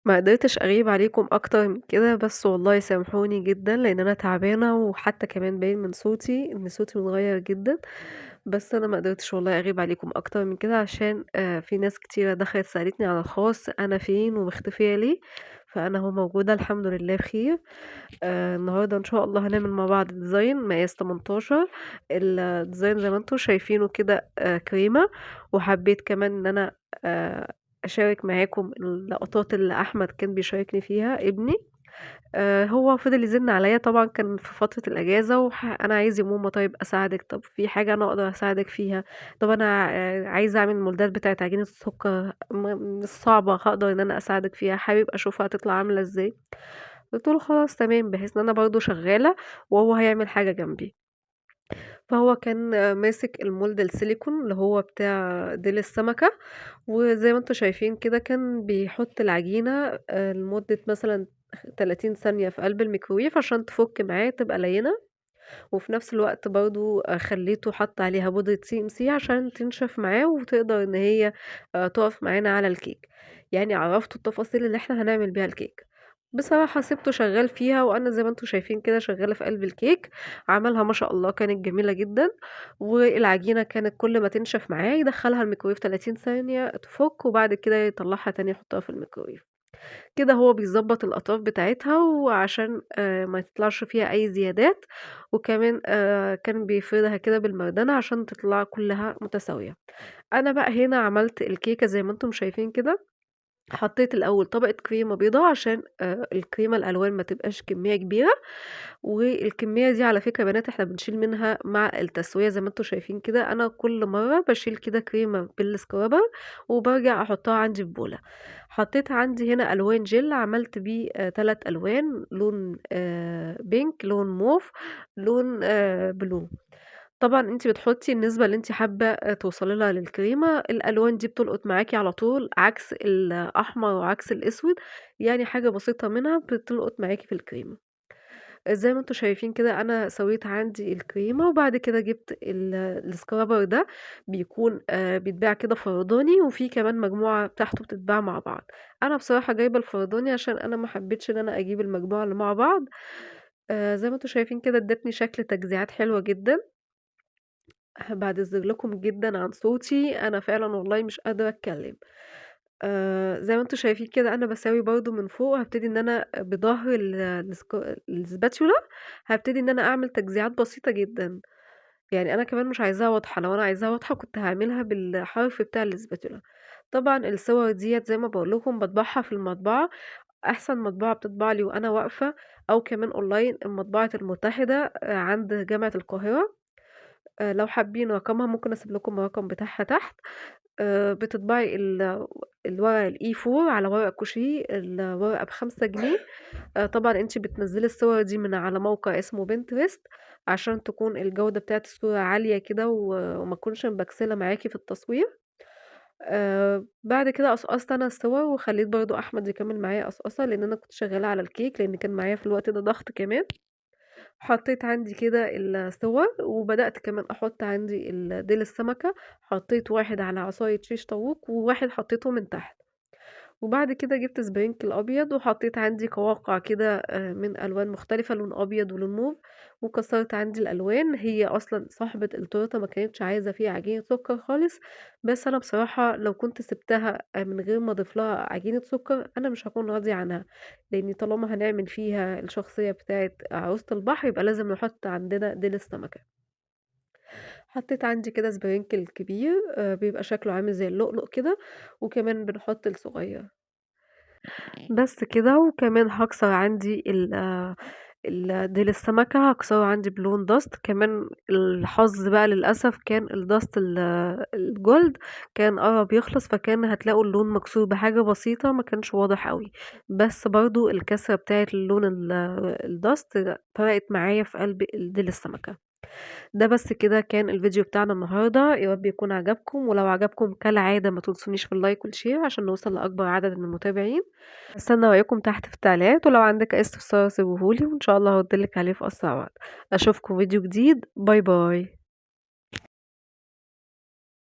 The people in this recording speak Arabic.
ما قدرتش أغيب عليكم أكتر من كده، بس والله سامحوني جدًا، لإن أنا تعبانة، وحتى كمان باين من صوتي إن صوتي متغيّر جدًا، بس أنا ما قدرتش والله أغيب عليكم أكتر من كده، عشان في ناس كتيرة دخلت سألتني على الخاص أنا فين ومختفية ليه، فأنا أهو موجودة الحمد لله بخير. النهارده إن شاء الله هنعمل مع بعض ديزاين مقاس 18. الديزاين زي ما أنتم شايفينه كده كريمة، وحبيت كمان إن أنا أشارك معاكم اللقطات اللي أحمد كان بيشاركني فيها ابني. هو فضل يزن عليَّ طبعًا كان في فترة الأجازة أنا عايز يا ماما طيب أساعدِك، طب في حاجة أنا أقدر أساعدِك فيها، طب أنا عايز أعمل المولدات بتاعة عجينة السكر مش صعبة هاقدر إن أنا أساعدِك فيها، حابب أشوفها هتطلع عاملة إزاي؟ قُلت له: "خلاص تمام." بحيث إن أنا برضه شغالة وهو هيعمل حاجة جنبي. فهو كان ماسك المولد السيليكون اللي هو بتاع ديل السمكة، وزي ما أنتم شايفين كده كان بيحط العجينة لمدة مثلًا 30 ثانية في قلب الميكروويف عشان تفُك معاه تبقى لينة، وفي نفس الوقت برضه خلّيته حَط عليها بودرة CMC عشان تنشف معاه وتقدر إن هي تُقف معانا على الكيك، يعني عرّفته التفاصيل اللي إحنا هنعمل بيها الكيك. بصراحة سِبته شغّال فيها وأنا زي ما أنتم شايفين كده شغّالة في قلب الكيك، عملها ما شاء الله كانت جميلة جدًا، والعجينة كانت كل ما تنشف معاه يدخّلها الميكروويف 30 ثانية تفُك وبعد كده يطلّعها تاني يحطها في الميكروويف. كده هو بيضبّط الأطراف بتاعتها وعشان ما تطلعش فيها أي زيادات، وكمان كان بيفردها كده بالمردنة عشان تطلع كلّها متساوية. أنا بقى هنا عملت الكيكة زي ما أنتم شايفين كده، حطيت الأول طبقة كريمة بيضا عشان الكريمة الألوان ما تبقاش كمية كبيرة، والكمية دي على فكرة يا بنات إحنا بنشيل منها مع التسوية زي ما أنتم شايفين كده، أنا كل مرّة باشيل كده كريمة بالسكرابر وبارجع أحطها عندي في بولة. حطيت عندي هنا ألوان جل عملت بيه 3 ألوان، لون pink، لون موف، لون blue. طبعًا أنتِ بتحطّي النسبة اللي أنتِ حابة توصلي لها للكريمة، الألوان دي بتلقط معاكِ على طول عكس الأحمر وعكس الأسود، يعني حاجة بسيطة منها بتلقط معاكِ في الكريمة. زي ما أنتم شايفين كده أنا سويت عندي الكريمة، وبعد كده جِبت الscrubber ده بيكون بيتباع كده فرداني، وفي كمان مجموعة بتاعته بتتباع مع بعض. أنا بصراحة جايبة الفرداني عشان أنا ما حبيتش إن أنا أجيب المجموعة اللي مع بعض. زي ما أنتم شايفين كده ادّتني شكل تجزيعات حلوة جدًا. باعتذر لكم جدًا عن صوتي، أنا فعلًا والله مش قادرة أتكلم. زي ما أنتم شايفين كده أنا باساوي برضه من فوق، هابتدي إن أنا بضهر الspatula هابتدي إن أنا أعمل تجزيعات بسيطة جدًا، يعني أنا كمان مش عايزاها واضحة، لو أنا عايزاها واضحة كنت هاعملها بالحرف بتاع الspatula. طبعًا الصور ديّة زي ما باقول لكم باطبعها في المطبعة، أحسن مطبعة بتطبع لي وأنا واقفة، أو كمان أونلاين مطبعة المتحدة عند جامعة القاهرة. لو حابين رقمها ممكن أسيب لكم الرقم بتاعها تحت. بتطبعي الورق الA4 على ورق كوشيه، الورقة ب5 جنيه. طبعًا أنتِ بتنزّلي الصور دي من على موقع اسمه Pinterest عشان تكون الجودة بتاعة الصورة عالية كده وما تكونش مبكسلة معاكِ في التصوير. بعد كده قصقصت أنا الصور وخلّيت برضه أحمد يكمّل معايا قصقصة، لإن أنا كنت شغّالة على الكيك، لإن كان معايا في الوقت ده ضغط كمان. حطيت عندي كده الصور، وبدأت كمان أحط عندي ديل السمكة، حطيت واحد على عصاية شيش طاووق، وواحد حطيته من تحت، وبعد كده جبت سبرينكل أبيض وحطيت عندي قواقع كده من ألوان مختلفة لون أبيض ولون موف، وكسرت عندي الألوان. هي أصلًا صاحبة التورتة ما كانتش عايزة فيها عجينة سكر خالص، بس أنا بصراحة لو كنت سِبتها من غير ما أضيف لها عجينة سكر أنا مش هاكون راضية عنها، لإن طالما هنعمل فيها الشخصية بتاعة عروسة البحر يبقى لازم نحط عندنا ديل السمكة. حطيت عندي كده سبرينكل كبير بيبقى شكله عامل زي اللؤلؤ كده، وكمان بنحط الصغير. بس كده، وكمان هاكسر عندي ديل السمكة هاكسره عندي بلون دست. كمان الحظ بقى للأسف كان الدست الجولد كان قرب يخلص، فكان هتلاقوا اللون مكسور بحاجة بسيطة ما كانش واضح أوي، بس برضه الكسرة بتاعة اللون الدست فرقت معايا في قلب ديل السمكة. ده بس كده كان الفيديو بتاعنا النهارده، يا رب يكون عجبكم، ولو عجبكم كالعادة ما تنسونيش في اللايك والشير عشان نوصل لأكبر عدد من المتابعين. هاستنى رأيكم تحت في التعليقات، ولو عندك أي استفسار سيبوه لي وإن شاء الله هارد لِك عليه في أسرع وقت. أشوفكم فيديو جديد، باي باي.